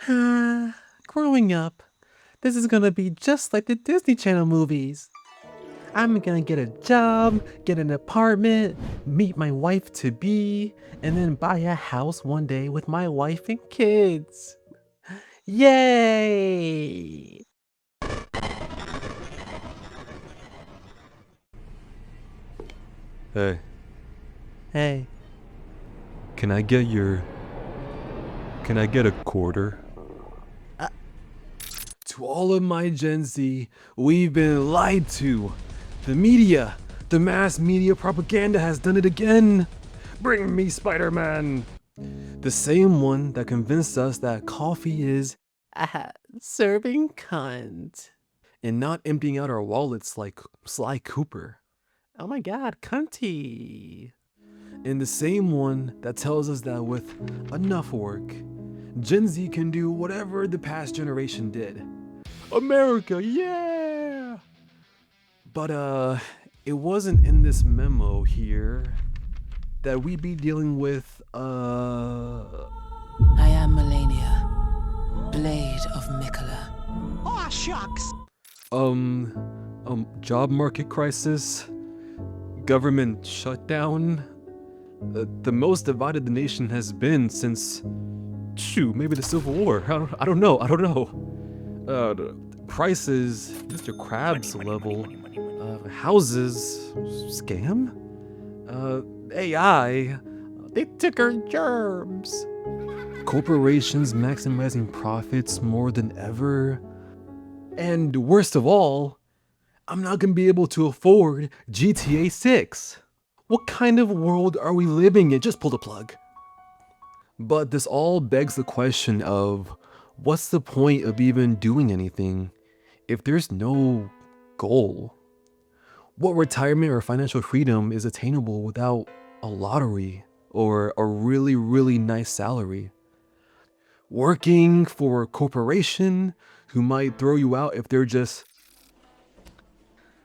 Growing up, this is gonna be just like the Disney Channel movies. I'm gonna get a job, get an apartment, meet my wife to be, and then buy a house one day with my wife and kids. Yay! Hey, Hey, can I get your... Can I get a quarter? To all of my Gen Z, we've been lied to. The media, the mass media propaganda has done it again. Bring me Spider-Man. The same one that convinced us that coffee is serving cunt. and not emptying out our wallets like Sly Cooper. Oh my god, cunty. And the same one that tells us that with enough work, Gen Z can do whatever the past generation did. America, yeah! But it wasn't in this memo here that we'd be dealing with, I am Melania, Blade of Mikola. Aw, shucks. job market crisis, government shutdown, the most divided the nation has been since, maybe the Civil War. I don't know. Prices, Mr. Krabs level, houses, scam, AI, They took our germs. corporations maximizing profits more than ever, and worst of all, I'm not gonna be able to afford GTA 6. What kind of world are we living in? Just pull the plug. But this all begs the question of what's the point of even doing anything if there's no goal? What retirement or financial freedom is attainable without a lottery or a really, really nice salary? Working for a corporation who might throw you out if they're just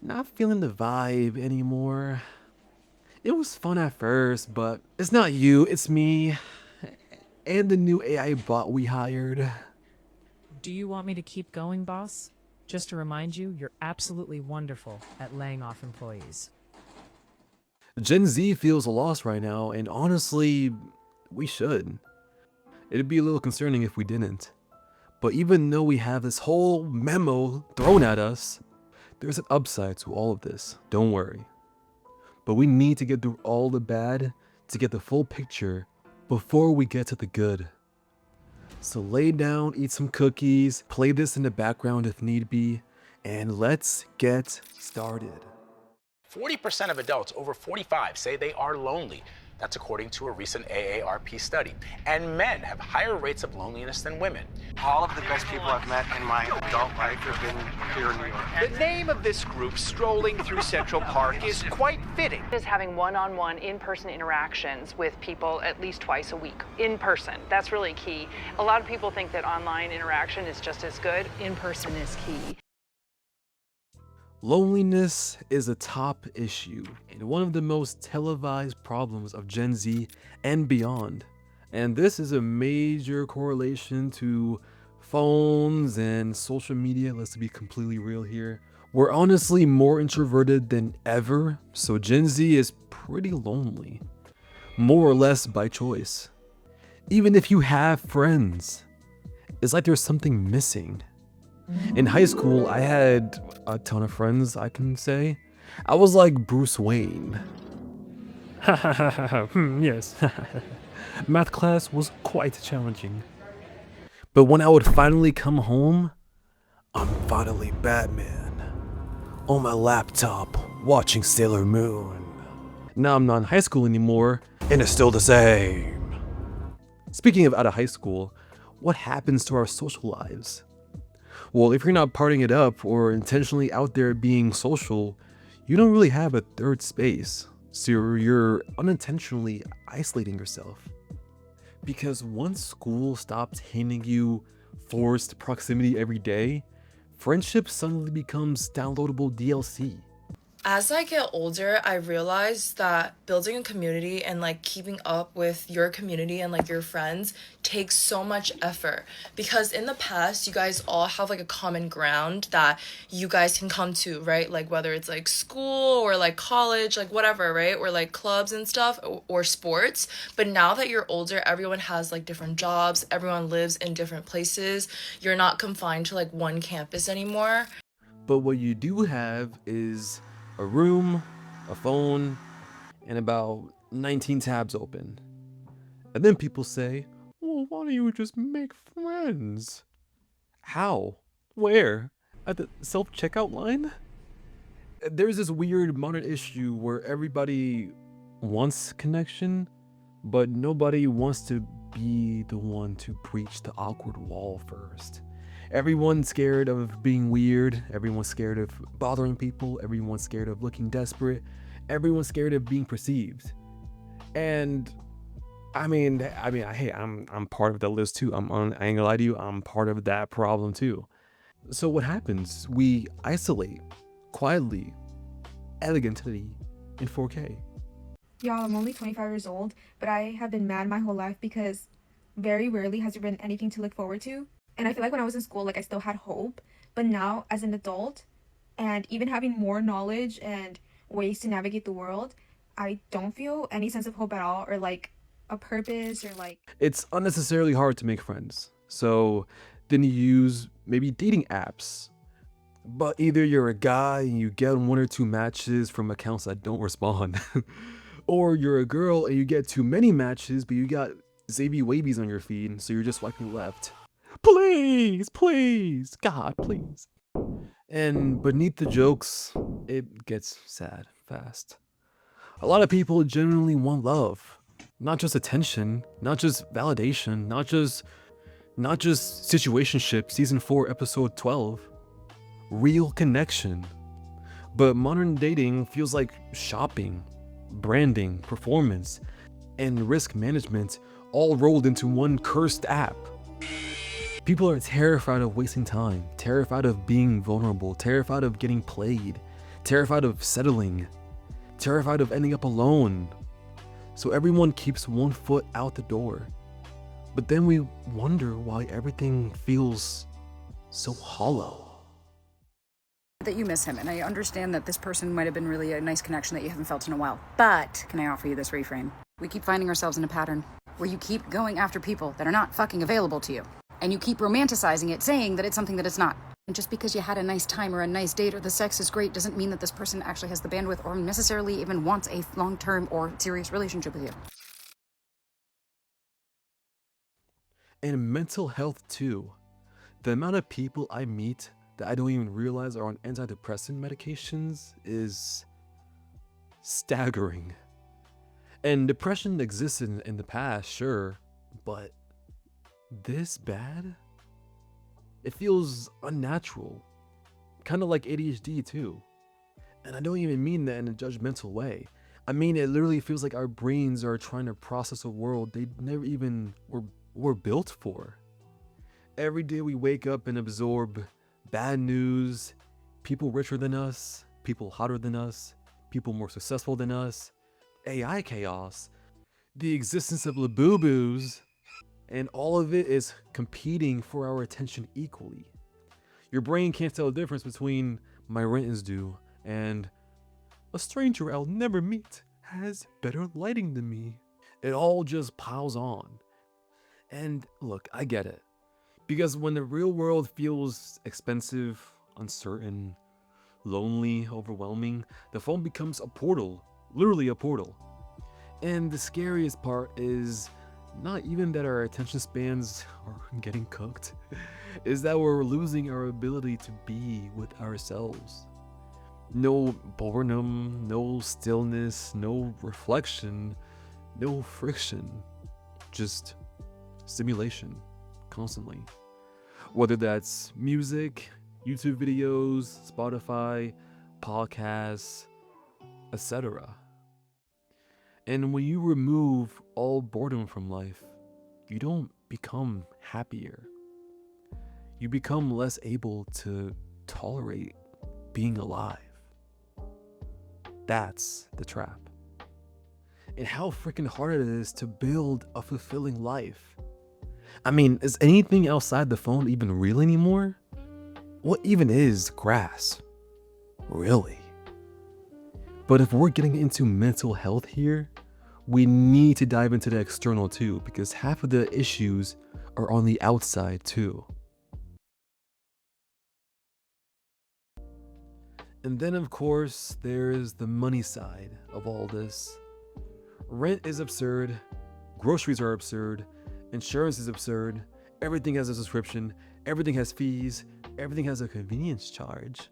not feeling the vibe anymore. It was fun at first, but it's not you, it's me and the new AI bot we hired. Do you want me to keep going, boss? Just to remind you, you're absolutely wonderful at laying off employees. Gen Z feels lost right now, and honestly, we should. It'd be a little concerning if we didn't. But even though we have this whole memo thrown at us, there's an upside to all of this, don't worry. But we need to get through all the bad to get the full picture before we get to the good. So lay down, eat some cookies, play this in the background if need be, and let's get started. 40% of adults over 45 say they are lonely. That's according to a recent AARP study. And men have higher rates of loneliness than women. All of the best people I've met in my adult life have been here in New York. The name of this group, strolling through Central Park, is quite fitting. Is having one-on-one in-person interactions with people at least twice a week. In person, that's really key. A lot of people think that online interaction is just as good. In person is key. Loneliness is a top issue and one of the most televised problems of Gen Z and beyond. And this is a major correlation to phones and social media. Let's be completely real here. We're honestly more introverted than ever, so Gen Z is pretty lonely, more or less by choice. Even if you have friends, it's like there's something missing. In high school, I had a ton of friends, I can say. I was like Bruce Wayne. Yes. Math class was quite challenging. But when I would finally come home, I'm finally Batman. On my laptop, watching Sailor Moon. Now I'm not in high school anymore, and it's still the same. Speaking of out of high school, what happens to our social lives? Well, if you're not partying it up or intentionally out there being social, you don't really have a third space. So you're unintentionally isolating yourself. Because once school stops handing you forced proximity every day, friendship suddenly becomes downloadable DLC. As I get older, I realize that building a community and like keeping up with your community and like your friends takes so much effort, because in the past you guys all have like a common ground that you guys can come to, right? Like whether it's like school or like college, like whatever, right? Or like clubs and stuff, or sports. But now that you're older, everyone has like different jobs, everyone lives in different places. You're not confined to like one campus anymore. But what you do have is a room, a phone, and about 19 tabs open. And then people say, well, why don't you just make friends? How? Where? At the self-checkout line? There's this weird modern issue where everybody wants connection, but nobody wants to be the one to breach the awkward wall first. Everyone's scared of being weird, everyone's scared of bothering people, everyone's scared of looking desperate, everyone's scared of being perceived. And hey, I'm part of that list too. I ain't gonna lie to you, I'm part of that problem too. So what happens? We isolate quietly, elegantly in 4K. Y'all, I'm only 25 years old, but I have been mad my whole life because very rarely has there been anything to look forward to. And I feel like when I was in school, like I still had hope, but now as an adult and even having more knowledge and ways to navigate the world, I don't feel any sense of hope at all, or like a purpose, or like... It's unnecessarily hard to make friends. So then you use maybe dating apps. But either you're a guy and you get 1 or 2 matches from accounts that don't respond. Or you're a girl and you get too many matches, but you got Xavier Wabies on your feed, so you're just swiping left. Please, please, God, please. And beneath the jokes, it gets sad fast. A lot of people genuinely want love. Not just attention, not just validation, not just situationship, season 4, episode 12. Real connection. But modern dating feels like shopping, branding, performance, and risk management all rolled into one cursed app. People are terrified of wasting time, terrified of being vulnerable, terrified of getting played, terrified of settling, terrified of ending up alone. So everyone keeps one foot out the door. But then we wonder why everything feels so hollow. That you miss him, and I understand that this person might have been really a nice connection that you haven't felt in a while. But can I offer you this reframe? We keep finding ourselves in a pattern where you keep going after people that are not fucking available to you. And you keep romanticizing it, saying that it's something that it's not. And just because you had a nice time or a nice date or the sex is great doesn't mean that this person actually has the bandwidth or necessarily even wants a long-term or serious relationship with you. And mental health too. The amount of people I meet that I don't even realize are on antidepressant medications is staggering. And depression existed in the past, sure, but this bad? It feels unnatural. Kind of like ADHD too. And I don't even mean that in a judgmental way. I mean, it literally feels like our brains are trying to process a world they never even were built for. Every day we wake up and absorb bad news, people richer than us, people hotter than us, people more successful than us, AI chaos, the existence of Labubu's, and all of it is competing for our attention equally. Your brain can't tell the difference between my rent is due and a stranger I'll never meet has better lighting than me. It all just piles on. And look, I get it. Because when the real world feels expensive, uncertain, lonely, overwhelming, the phone becomes a portal, literally a portal. And the scariest part is not even that our attention spans are getting cooked, is that we're losing our ability to be with ourselves. No boredom, no stillness, no reflection, no friction, just stimulation constantly. Whether that's music, YouTube videos, Spotify, podcasts, etc. And when you remove all boredom from life, you don't become happier. You become less able to tolerate being alive. That's the trap. And how freaking hard it is to build a fulfilling life. I mean, is anything outside the phone even real anymore? What even is grass? Really? But if we're getting into mental health here, we need to dive into the external too, because half of the issues are on the outside too. And then of course, there's the money side of all this. Rent is absurd, groceries are absurd, insurance is absurd, everything has a subscription, everything has fees, everything has a convenience charge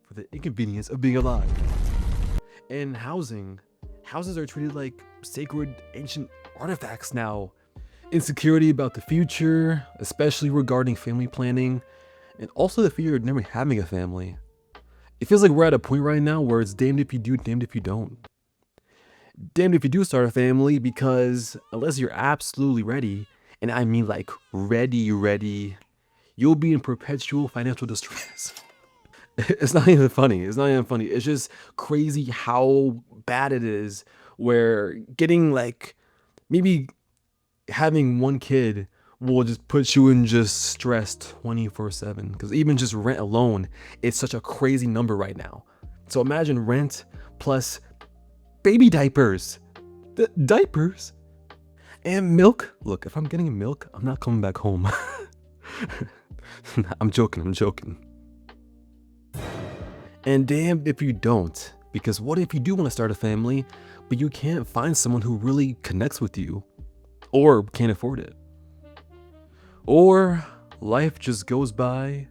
for the inconvenience of being alive. And houses are treated like sacred ancient artifacts now. Insecurity about the future, especially regarding family planning, and also the fear of never having a family. It feels like we're at a point right now where it's damned if you do, damned if you don't. Damned if you do start a family, because unless you're absolutely ready, and I mean like ready, you'll be in perpetual financial distress. It's not even funny. It's just crazy how bad it is, where getting like, maybe having one kid will just put you in just stress 24/7, because even just rent alone is such a crazy number right now. So imagine rent plus baby diapers. Diapers and milk. Look, if I'm getting milk, I'm not coming back home. I'm joking. And damned if you don't, because what if you do want to start a family, but you can't find someone who really connects with you, or can't afford it? Or life just goes by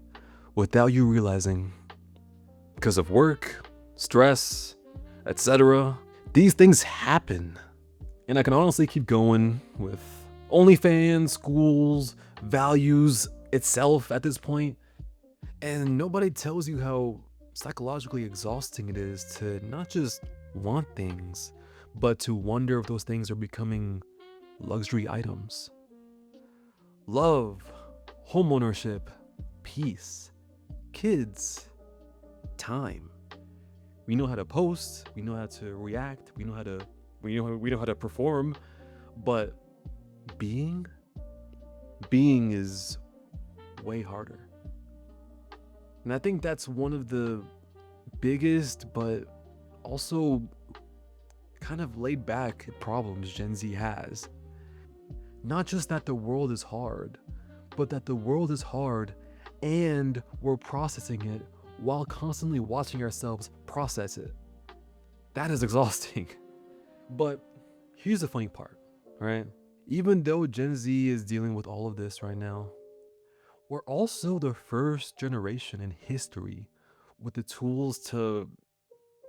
without you realizing, because of work, stress, etc. These things happen. And I can honestly keep going with OnlyFans, schools, values itself at this point. And nobody tells you how psychologically exhausting it is to not just want things, but to wonder if those things are becoming luxury items. Love, homeownership, peace, kids, time. We know how to post, we know how to react, we know how to perform, but being is way harder. And I think that's one of the biggest, but also kind of laid back problems Gen Z has. Not just that the world is hard, but that the world is hard and we're processing it while constantly watching ourselves process it. That is exhausting. But here's the funny part, right? Even though Gen Z is dealing with all of this right now, we're also the first generation in history with the tools to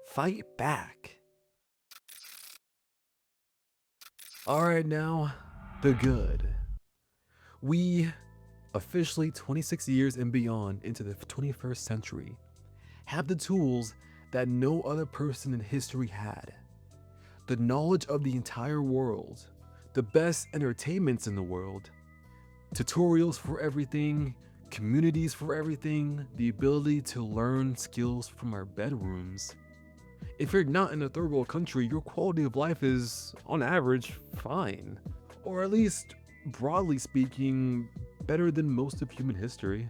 fight back. Alright, now, the good. We, officially 26 years and beyond into the 21st century, have the tools that no other person in history had. The knowledge of the entire world, the best entertainments in the world, tutorials for everything, communities for everything, the ability to learn skills from our bedrooms. If you're not in a third world country, your quality of life is, on average, fine. Or at least, broadly speaking, better than most of human history.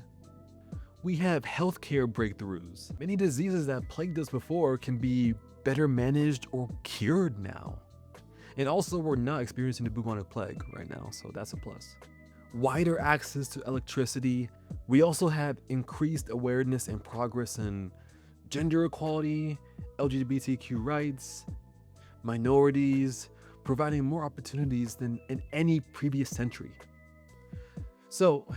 We have healthcare breakthroughs. Many diseases that plagued us before can be better managed or cured now. And also, we're not experiencing the bubonic plague right now, so that's a plus. Wider access to electricity. We also have increased awareness and progress in gender equality, LGBTQ rights, minorities, providing more opportunities than in any previous century. So,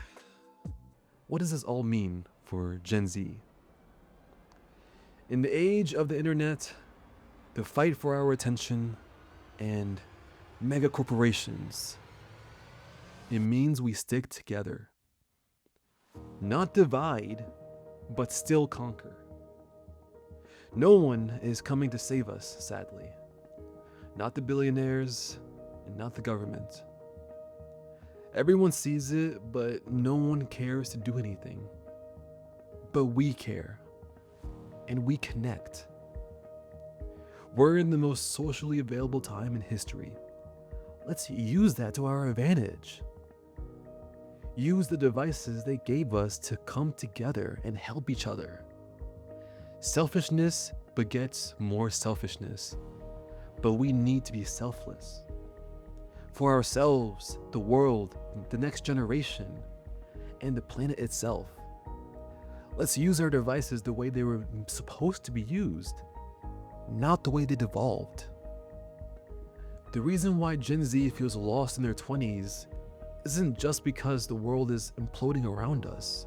what does this all mean for Gen Z? In the age of the internet, the fight for our attention, and mega corporations, it means we stick together. Not divide, but still conquer. No one is coming to save us, sadly. Not the billionaires, and not the government. Everyone sees it, but no one cares to do anything. But we care, and we connect. We're in the most socially available time in history. Let's use that to our advantage. Use the devices they gave us to come together and help each other. Selfishness begets more selfishness, but we need to be selfless. For ourselves, the world, the next generation, and the planet itself. Let's use our devices the way they were supposed to be used, not the way they devolved. The reason why Gen Z feels lost in their 20s isn't just because the world is imploding around us.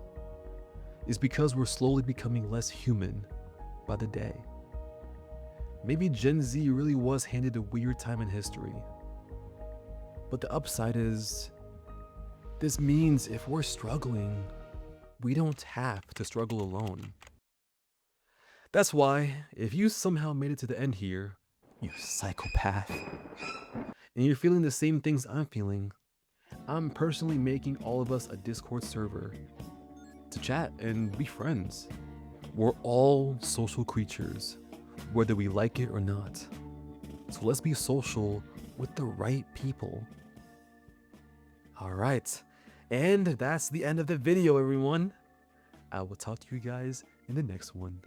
It's because we're slowly becoming less human by the day. Maybe Gen Z really was handed a weird time in history. But the upside is, this means if we're struggling, we don't have to struggle alone. That's why, if you somehow made it to the end here, you psychopath, and you're feeling the same things I'm feeling, I'm personally making all of us a Discord server to chat and be friends. We're all social creatures, whether we like it or not. So let's be social with the right people. Alright, and that's the end of the video, everyone. I will talk to you guys in the next one.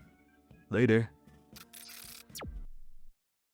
Later.